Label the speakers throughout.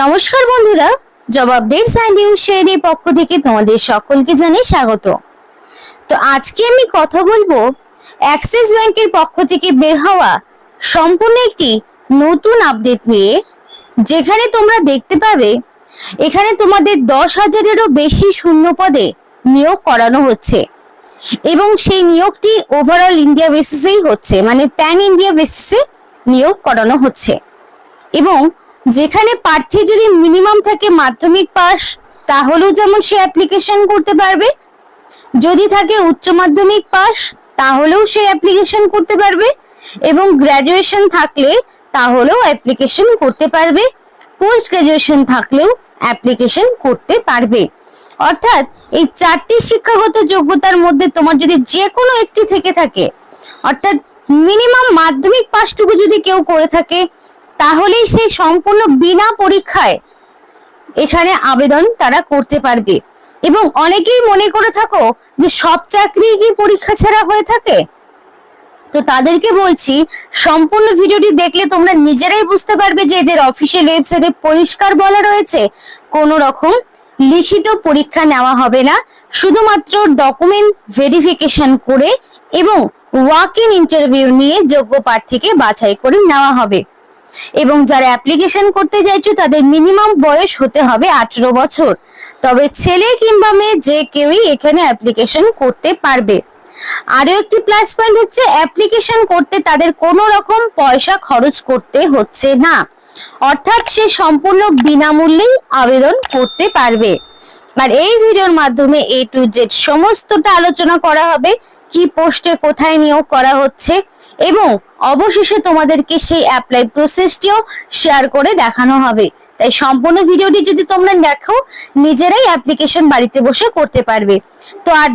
Speaker 1: নমস্কার বন্ধুরা, জবাবদের সাইন্ডিউশের পক্ষ থেকে তোমাদের সকলকে জানাই স্বাগত। তো আজকে আমি কথা বলবো অ্যাক্সিস ব্যাংকের পক্ষ থেকে বের হওয়া সম্পূর্ণ একটি নতুন আপডেট নিয়ে, যেখানে তোমরা দেখতে পাবে এখানে তোমাদের 10,000-এরও বেশি শূন্য পদে নিয়োগ করানো হচ্ছে এবং সেই নিয়োগটি ওভারঅল ইন্ডিয়া বেসিসেই হচ্ছে, মানে প্যান ইন্ডিয়া বেসিসে নিয়োগ করানো হচ্ছে। এবং যেখানে প্রার্থী যদি মিনিমাম থাকে মাধ্যমিক পাস, তাহলেও যেমন সে অ্যাপ্লিকেশন করতে পারবে, যদি থাকে উচ্চ মাধ্যমিক পাস তাহলেও সে অ্যাপ্লিকেশন করতে পারবে, এবং গ্র্যাজুয়েশন থাকলে তাহলেও অ্যাপ্লিকেশন করতে পারবে, পোস্ট গ্র্যাজুয়েশন থাকলেও অ্যাপ্লিকেশন করতে পারবে। অর্থাৎ এই চারটি শিক্ষাগত যোগ্যতার মধ্যে তোমার যদি যে কোনো একটি থেকে থাকে, অর্থাৎ মিনিমাম মাধ্যমিক পাসটুকু যদি কেউ করে থাকে, তাহলেই সেই সম্পূর্ণ বিনা পরীক্ষায় এখানে আবেদন তারা করতে পারবে। এবং অনেকেই মনে করে থাকো যে সব চাকরি কি পরীক্ষা ছাড়া হয়ে থাকে, তো তাদেরকে বলছি সম্পূর্ণ ভিডিওটি দেখলে তোমরা নিজেরাই বুঝতে পারবে যে এদের অফিসিয়াল ওয়েবসাইটে পরিষ্কার বলা রয়েছে কোনো রকম লিখিত পরীক্ষা নেওয়া হবে না, শুধুমাত্র ডকুমেন্ট ভেরিফিকেশন করে এবং ওয়াক ইন ইন্টারভিউ নিয়ে যোগ্য প্রার্থীকে বাছাই করে নেওয়া হবে। এবং যারা অ্যাপ্লিকেশন করতে চাইছো তাদের মিনিমাম বয়স হতে হবে 18 বছর। তবে ছেলে কিংবা মেয়ে যে কেউই এখানে অ্যাপ্লিকেশন করতে পারবে। আরো একটি প্লাস পয়েন্ট হচ্ছে অ্যাপ্লিকেশন করতে তাদের কোনো রকম পয়সা খরচ করতে হচ্ছে না, অর্থাৎ সে সম্পূর্ণ বিনামূল্যেই আবেদন করতে পারবে। আর এই ভিডিওর মাধ্যমে A to Z সমস্তটা আলোচনা করা হবে, কি পোস্টে কোথায় নিয়োগ করা হচ্ছে, এবং অবশেষে তোমাদেরকে সেই অ্যাপ্লাই প্রসেসটিও শেয়ার করে দেখানো হবে। তাই সম্পূর্ণ ভিডিওটি যদি তোমরা দেখো, নিজেরাই অ্যাপ্লিকেশন বাড়িতে বসে করতে পারবে। তো আর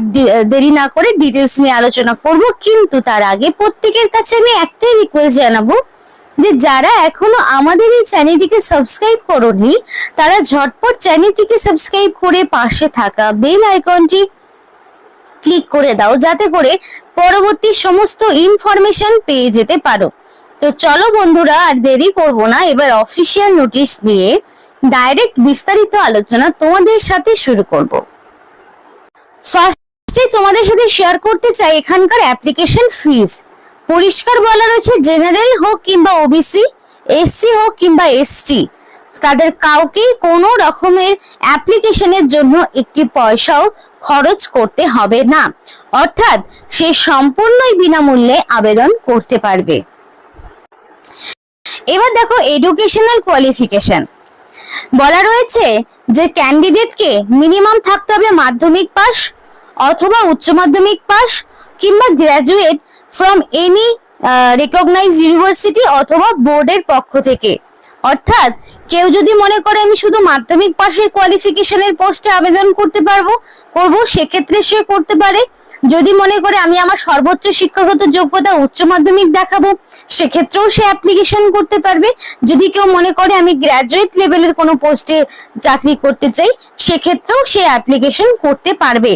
Speaker 1: দেরি না করে ডিটেলস নিয়ে আলোচনা করব, কিন্তু তার আগে প্রত্যেকের কাছে আমি একটাই রিকোয়েস্ট জানাবো যে যারা এখনো আমাদের এই চ্যানেলটিকে সাবস্ক্রাইব করোনি, তারা ঝটপট চ্যানেলটিকে সাবস্ক্রাইব করে পাশে থাকা বেল আইকনটি ক্লিক করে দাও, যাতে করে পরবর্তী সমস্ত ইনফরমেশন পেয়ে যেতে পারো। তো চলো বন্ধুরা, আর দেরি করব না, এবার অফিসিয়াল নোটিশ নিয়ে ডাইরেক্ট বিস্তারিত আলোচনা তোমাদের সাথে শুরু করব। ফার্স্টে তোমাদের সাথে শেয়ার করতে চাই এখানকার অ্যাপ্লিকেশন ফিস। পরিষ্কার বলা রয়েছে জেনারেল হোক কিংবা ওবিসি, এসসি হোক কিংবা এসটি, তাদের কাউকে কোনো রকমের অ্যাপ্লিকেশনের জন্য একটি পয়সাও খরচ করতে হবে না, অর্থাৎ সে সম্পূর্ণই বিনামূল্যে আবেদন করতে পারবে। এবার দেখো এডুকেশনাল কোয়ালিফিকেশন বলা রয়েছে যে ক্যান্ডিডেটকে মিনিমাম থাকতে হবে মাধ্যমিক পাস অথবা উচ্চ মাধ্যমিক পাস কিংবা graduate from any recognised university অথবা বোর্ডের পক্ষ থেকে। অর্থাৎ কেউ যদি মনে করে আমি শুধু মাধ্যমিক পাশের কোয়ালিফিকেশনের পোস্টে আবেদন করতে করব, সেক্ষেত্রে সে করতে পারে। যদি মনে করে আমি আমার সর্বোচ্চ শিক্ষাগত যোগ্যতা উচ্চ মাধ্যমিক দেখাবো, সেক্ষেত্রেও সে অ্যাপ্লিকেশন করতে পারবে। যদি কেউ মনে করে আমি গ্র্যাজুয়েট লেভেলের কোনো পোস্টে চাকরি করতে চাই, সেক্ষেত্রেও সে অ্যাপ্লিকেশন করতে পারবে।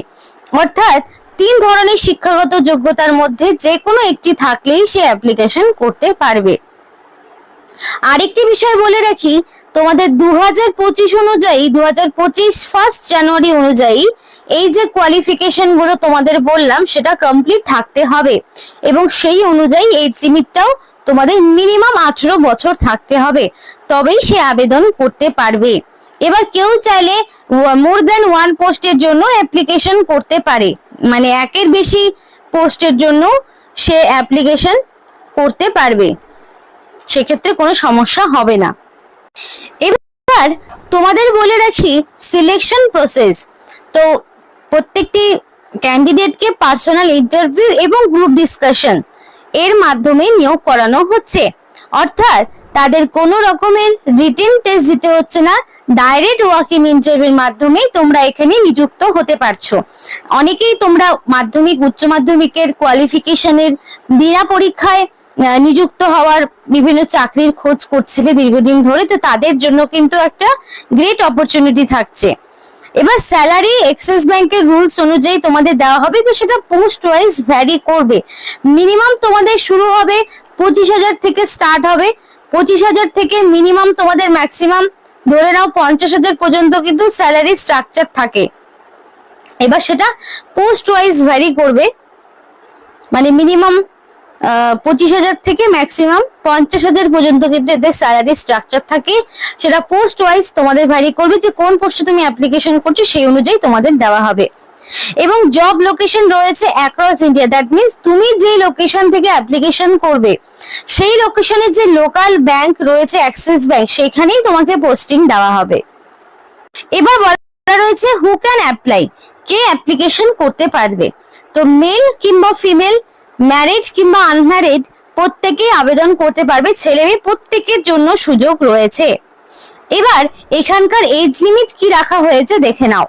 Speaker 1: অর্থাৎ 3 ধরনের শিক্ষাগত যোগ্যতার মধ্যে যে কোনো একটি থাকলেই সে অ্যাপ্লিকেশন করতে পারবে। আরেকটি বিষয় বলে রাখি, তোমাদের 2025 অনুযায়ী 2025 1 জানুয়ারি অনুযায়ী এই যে কোয়ালিফিকেশন গুলো তোমাদের বললাম সেটা কমপ্লিট থাকতে হবে, এবং সেই অনুযায়ী এজ লিমিটটাও তোমাদের মিনিমাম 18 বছর থাকতে হবে, তবেই সে আবেদন করতে পারবে। এবার কেউ চাইলে মোর দ্যান 1 পোস্টের জন্য অ্যাপ্লিকেশন করতে পারে, মানে একের বেশি পোস্টের জন্য সে অ্যাপ্লিকেশন করতে পারবে, সেক্ষেত্রে কোনো সমস্যা হবে না। এবার তোমাদের বলে রাখি সিলেকশন প্রসেস। তো প্রত্যেকটি ক্যান্ডিডেটকে পার্সোনাল ইন্টারভিউ এবং গ্রুপ ডিসকাশন এর মাধ্যমে নিয়োগ করানো হচ্ছে, অর্থাৎ তাদের কোনো রকমের রিটেন টেস্ট দিতে হচ্ছে না, ডাইরেক্ট ওয়াক ইন ইন্টারভিউর মাধ্যমে তোমরা এখানে নিযুক্ত হতে পারছো। অনেকেই তোমরা মাধ্যমিক উচ্চ মাধ্যমিকের কোয়ালিফিকেশনের বিনা পরীক্ষায় নিযুক্ত হওয়ার বিভিন্ন চাকরির খোঁজ করছিলে দীর্ঘদিন ধরে, তো তাদের জন্য কিন্তু একটা গ্রেট অপরচুনিটি থাকছে। এবার স্যালারি এক্সিস ব্যাংকের রুলস অনুযায়ী তোমাদের দেওয়া হবে, তো সেটা পোস্ট ওয়াইজ ভ্যারি করবে। মিনিমাম তোমাদের শুরু হবে 25,000 থেকে স্টার্ট হবে, 25,000 থেকে মিনিমাম তোমাদের ম্যাক্সিমাম ধরে নাও 50,000 পর্যন্ত কিন্তু স্যালারি স্ট্রাকচার থাকে। এবার সেটা পোস্ট ওয়াইজ ভ্যারি করবে, মানে মিনিমাম 25,000 থেকে ম্যাক্সিমাম 50,000 পর্যন্ত কিন্তু এদের স্যালারি স্ট্রাকচার থাকে। সেটা পোস্ট ওয়াইজ তোমাদের ভ্যারি করবে, যে কোন পোস্টে তুমি অ্যাপ্লিকেশন করছো সেই অনুযায়ী তোমাদের দেওয়া হবে। এবং জব লোকেশন রয়েছে অ্যাক্রস ইন্ডিয়া, দ্যাট মিনস তুমি যে লোকেশন থেকে অ্যাপ্লিকেশন করবে সেই লোকেশনের যে লোকাল ব্যাংক রয়েছে অ্যাক্সিস ব্যাংক, সেখানেই তোমাকে পোস্টিং দেওয়া হবে। এবার বলা রয়েছে who can apply, K application করতে পারবে। তো মেল কিংবা ফিমেল, ম্যারিড কিংবা আনম্যারিড প্রত্যেকেই আবেদন করতে পারবে, ছেলে মেয়ে প্রত্যেকের জন্য সুযোগ রয়েছে। এবার এখানকার এজ লিমিট কি রাখা হয়েছে দেখে নাও।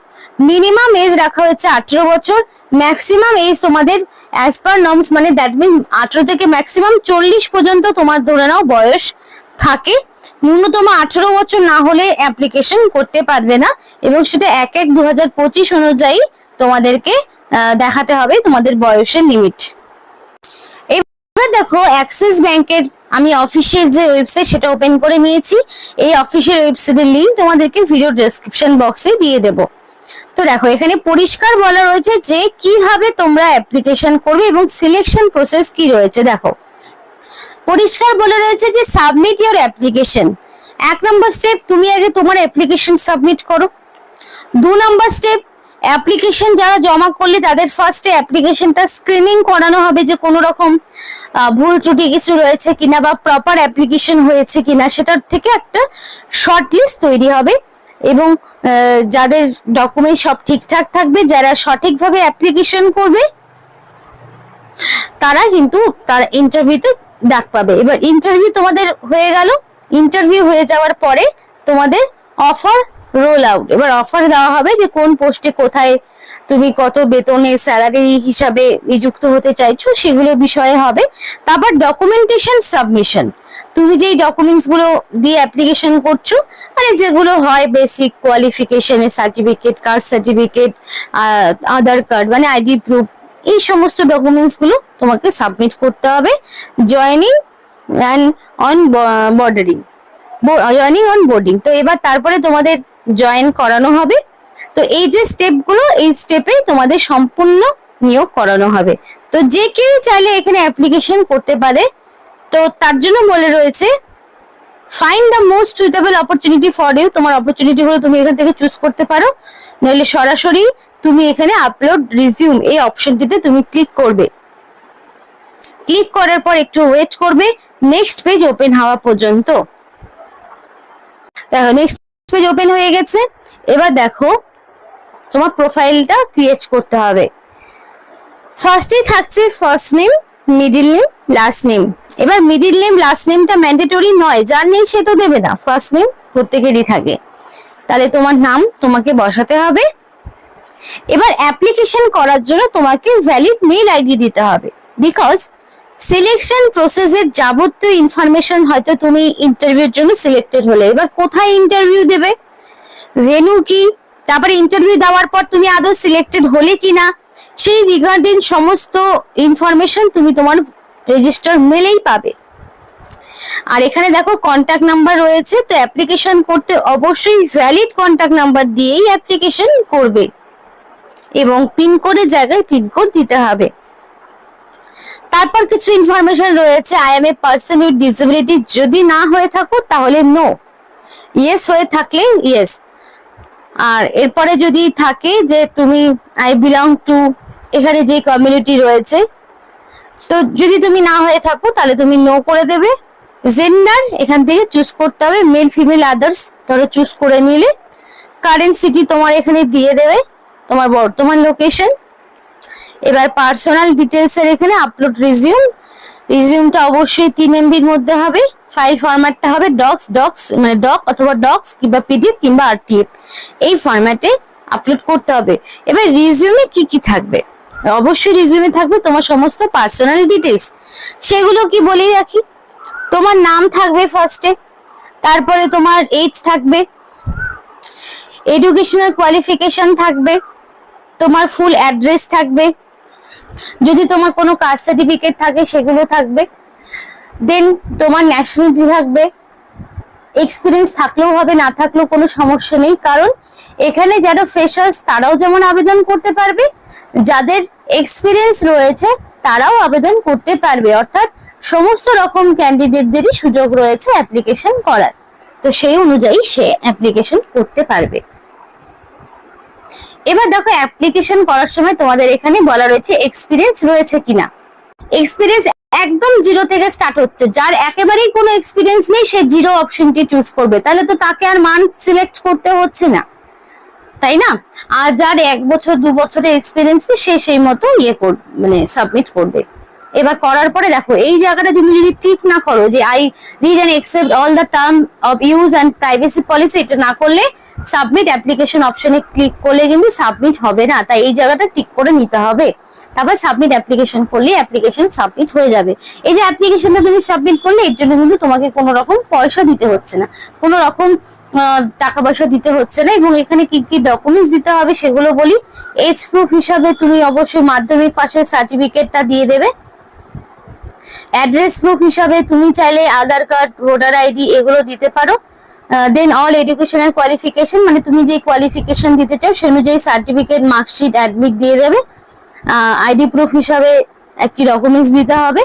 Speaker 1: মিনিমাম এজ রাখা হয়েছে 18 বছর, ম্যাক্সিমাম এজ তোমাদের অ্যাজ পার নর্মস, মানে দ্যাট মিন 18 থেকে ম্যাক্সিমাম 40 পর্যন্ত তোমার ধরে নাও বয়স থাকে। ন্যূনতম 18 বছর না হলে অ্যাপ্লিকেশন করতে পারবে না, এবং সেটা 1/1/2025 অনুযায়ী তোমাদেরকে দেখাতে হবে তোমাদের বয়সের লিমিট। এবার দেখো অ্যাক্সিস ব্যাংকের আমি অফিসিয়াল যে ওয়েবসাইট সেটা ওপেন করে নিয়েছি। এই অফিসিয়াল ওয়েবসাইটের লিংক তোমাদেরকে ভিডিও ডেসক্রিপশন বক্সে দিয়ে দেব। তো দেখো এখানে পরিষ্কার বলা রয়েছে যে কিভাবে তোমরা অ্যাপ্লিকেশন করবে এবং সিলেকশন প্রসেস কি রয়েছে। দেখো পরিষ্কার বলে রয়েছে যে submit your application. 1 number step, তুমি আগে তোমার অ্যাপ্লিকেশন সাবমিট করো। 2 নম্বর স্টেপ, অ্যাপ্লিকেশন যারা জমা করলে তাদের ফার্স্টে অ্যাপ্লিকেশনটা স্ক্রিনিং করানো হবে, যে কোনো রকম ভুল ত্রুটি কিছু রয়েছে কিনা বা প্রপার অ্যাপ্লিকেশন হয়েছে কিনা, সেটার থেকে একটা শর্ট লিস্ট তৈরি হবে। এবং যাদের ডকুমেন্ট সব ঠিকঠাক থাকবে, যারা সঠিকভাবে অ্যাপ্লিকেশন করবে, তারা কিন্তু তার ইন্টারভিউতে ডাক পাবে। এবার ইন্টারভিউ তোমাদের হয়ে গেল, ইন্টারভিউ হয়ে যাওয়ার পরে তোমাদের অফার রোল আউট। এবার অফার দেওয়া হবে যে কোন পোস্টে কোথায় তুমি কত বেতনে স্যালারি হিসাবে নিযুক্ত হতে চাইছো সেগুলো বিষয়ে হবে। তারপর ডকুমেন্টেশন সাবমিশন, তুমি যেই ডকুমেন্টস গুলো দিয়ে অ্যাপ্লিকেশন করছো, মানে যেগুলো হয় বেসিক কোয়ালিফিকেশনের সার্টিফিকেট, কাস্ট সার্টিফিকেট, আধার কার্ড মানে আইডি প্রুফ, এই সমস্ত ডকুমেন্টস গুলো তোমাকে সাবমিট করতে হবে। Joining and on bordering, joining on boarding. তো এবার তারপরে তোমাদের জয়েন করানো হবে। তো এই যে স্টেপগুলো, এই স্টেপে তোমাদের সম্পূর্ণ নিয়োগ করানো হবে। তো যে কেউ চাইলে এখানে অ্যাপ্লিকেশন করতে পারে। তো তার জন্য বলে রয়েছে find the most suitable opportunity for you. তোমার অপরচুনিটি গুলো তুমি এখান থেকে চুজ করতে পারো, নইলে সরাসরি তুমি এখানে আপলোড রিজিউম এই অপশনটিতে তুমি ক্লিক করবে। ক্লিক করার পর একটু ওয়েট করবে নেক্সট পেজ ওপেন হওয়া পর্যন্ত। দেখো নেক্সট পেজ ওপেন হয়ে গেছে। এবার দেখো তোমার প্রোফাইলটা ক্রিয়েট করতে হবে। ফার্স্টে থাকছে first name, middle name, last name. এবার মিডিল নেম লাস্ট নেমটা ম্যান্ডেটরি নয়, যার নেই সে তো দেবে না, ফার্স্ট নেম প্রত্যেকেরই থাকে। তাহলে তোমার নাম তোমাকে বসাতে হবে। এবার অ্যাপ্লিকেশন করার জন্য তোমাকে ভ্যালিড মেইল আইডি দিতে হবে, বিকজ সিলেকশন প্রসেসের যাবতীয় ইনফরমেশন হয়তো তুমি ইন্টারভিউর জন্য সিলেক্টেড হলে, এবার কোথায় ইন্টারভিউ দেবে, ভেন্যু কি, তারপরে ইন্টারভিউ দেওয়ার পর তুমি আদৌ সিলেক্টেড হলে কিনা, সেই রিগার্ডিং সমস্ত ইনফরমেশন তুমি তোমার রেজিস্টার মেলেই পাবে। আর এখানে দেখো কন্ট্যাক্ট নাম্বার রয়েছে। তো অ্যাপ্লিকেশন করতে অবশ্যই ভ্যালিড কন্ট্যাক্ট নাম্বার দিয়েই অ্যাপ্লিকেশন করবে, এবং পিনকোডের জায়গায় পিনকোড দিতে হবে। তারপর কিছু ইনফরমেশন রয়েছে, I M a person with disability, যদি না হয়ে থাকো তাহলে নো, ইয়েস হয়ে থাকলে ইয়েস। আর এরপরে যদি থাকে যে তুমি আই বিলং টু, এখানে যে কমিউনিটি রয়েছে, তো যদি তুমি না হয়ে থাকো তাহলে তুমি নো করে দেবে। জেন্ডার এখান থেকে চুজ করতে হবে, মেল ফিমেল আদার্স ধরো চুজ করে নিলে। কারেন্ট সিটি তোমার এখানে দিয়ে দেবে, তোমার বর্তমান লোকেশন। এবার পার্সোনাল ডিটেলস এর এখানে আপলোড রিজিউম, রিজিউমটা অবশ্যই 3 MB এর মধ্যে হবে। ফাইল ফরম্যাটটা হবে ডক্স মানে ডক অথবা ডক্স কিংবা পিডিএফ কিংবা আরটিএফ, এই ফরম্যাটে আপলোড করতে হবে। এবার রিজিউমে কি কি থাকবে, অবশ্যই রিজিউমে থাকবে তোমার সমস্ত পার্সোনাল ডিটেলস। সেগুলো কি বলেই রাখি, তোমার নাম থাকবে ফার্স্টে, তারপরে তোমার এজ থাকবে, এডুকেশনাল কোয়ালিফিকেশন থাকবে, তোমার ফুল অ্যাড্রেস থাকবে, যদি তোমার কোনো কাস্ট সার্টিফিকেট থাকে সেগুলো থাকবে, দেন তোমার ন্যাশনালিটি থাকবে, এক্সপিরিয়েন্স থাকলেও হবে, না থাকলেও কোনো সমস্যা নেই, কারণ এখানে যারা ফ্রেশার্স তারাও যেমন আবেদন করতে পারবে, যাদের এক্সপিরিয়েন্স রয়েছে তারাও আবেদন করতে পারবে, অর্থাৎ সমস্ত রকম ক্যান্ডিডেটদেরই সুযোগ রয়েছে অ্যাপ্লিকেশন করার। তো সেই অনুযায়ী সে অ্যাপ্লিকেশন করতে পারবে। এবার দেখো অ্যাপ্লিকেশন করার সময় তোমাদের এখানে বলা রয়েছে এক্সপিরিয়েন্স রয়েছে কিনা। এক্সপিরিয়েন্স একদম জিরো থেকে স্টার্ট হচ্ছে। যার একেবারেই কোনো এক্সপিরিয়েন্স নেই সে জিরো অপশনটি চুজ করবে, তাহলে তো তাকে আর মান সিলেক্ট করতে হচ্ছে না, তাই না? আর যার 1 বছর 2 বছরের এক্সপিরিয়েন্স সে সেই মতো মানে সাবমিট করবে। এবার করার পরে দেখো এই জায়গাটা তুমি যদি টিক না করো যে I read and accept all the term of use and privacy policy, এটা না করলে সাবমিট অ্যাপ্লিকেশন অপশনে ক্লিক করলে কিন্তু সাবমিট হবে না। তাই এই জায়গাটা টিক করে নিতে হবে, তারপর সাবমিট অ্যাপ্লিকেশন করলে অ্যাপ্লিকেশন সাবমিট হয়ে যাবে। এই যে অ্যাপ্লিকেশনটা তুমি সাবমিট করলে এর জন্য কিন্তু তোমাকে কোনো রকম পয়সা দিতে হচ্ছে না, কোনো রকম টাকা পয়সা দিতে হচ্ছে না। এবং এখানে কি কি ডকুমেন্টস দিতে হবে সেগুলো বলি। এজ প্রুফ হিসাবে তুমি অবশ্যই মাধ্যমিক পাশের সার্টিফিকেটটা দিয়ে দেবে। অ্যাড্রেস প্রুফ হিসাবে তুমি চাইলে আধার কার্ড, ভোটার আইডি এগুলো দিতে পারো। দেন অল এডুকেশনাল কোয়ালিফিকেশন, মানে তুমি যে কোয়ালিফিকেশন দিতে চাও সে অনুযায়ী সার্টিফিকেট, মার্কশিট, অ্যাডমিট দিয়ে দেবে। আইডি প্রুফ হিসাবে একটি ডকুমেন্টস দিতে হবে।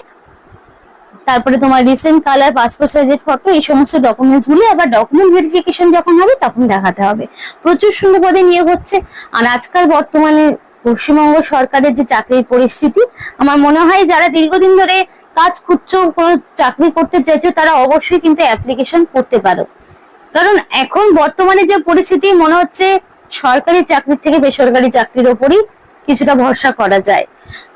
Speaker 1: তারপরে তোমার রিসেন্ট কালার, পাসপোর্ট সাইজের ফটো, এই সমস্ত ডকুমেন্টস গুলো আবার ডকুমেন্ট ভেরিফিকেশন যখন হবে তখন দেখাতে হবে। প্রচুর শূন্য পদে নিয়োগ হচ্ছে। আর আজকাল বর্তমানে পশ্চিমবঙ্গ সরকারের যে চাকরির পরিস্থিতি, আমার মনে হয় যারা দীর্ঘদিন ধরে কাজ খুঁজছো, কোনো চাকরি করতে চাইছো, তারা অবশ্যই কিন্তু অ্যাপ্লিকেশন করতে পারো। কারণ এখন বর্তমানে যে পরিস্থিতি, মনে হচ্ছে সরকারি চাকরির থেকে বেসরকারি চাকরির ওপরই কিছুটা ভরসা করা যায়।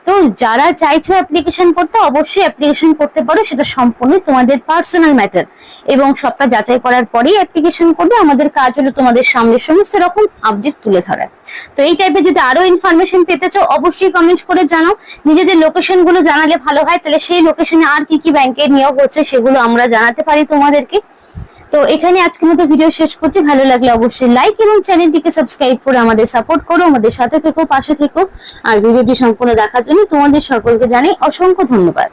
Speaker 1: তো যারা চাইছো অ্যাপ্লিকেশন করতে, অবশ্যই অ্যাপ্লিকেশন করতে পারো, সেটা সম্পূর্ণ তোমাদের পার্সোনাল ম্যাটার। এবং সবটা যাচাই করার পরেই অ্যাপ্লিকেশন করবে। আমাদের কাজ হলো তোমাদের সামনে সমস্ত রকম আপডেট তুলে ধরা। তো এই টাইপের যদি আরো ইনফরমেশন পেতে চাও অবশ্যই কমেন্ট করে জানাও। নিজেদের লোকেশন গুলো জানালে ভালো হয়, তাহলে সেই লোকেশনে আর কি কি ব্যাংকের নিয়োগ হচ্ছে সেগুলো আমরা জানাতে পারি তোমাদেরকে। তো এখানে আজকের মতো ভিডিও শেষ করছি। ভালো লাগলে অবশ্যই লাইক এবং চ্যানেলটিকে সাবস্ক্রাইব করে আমাদের সাপোর্ট করো, আমাদের সাথে থেকো, পাশে থেকো। আর ভিডিওটি সম্পূর্ণ দেখার জন্য তোমাদের সকলকে জানাই অসংখ্য ধন্যবাদ।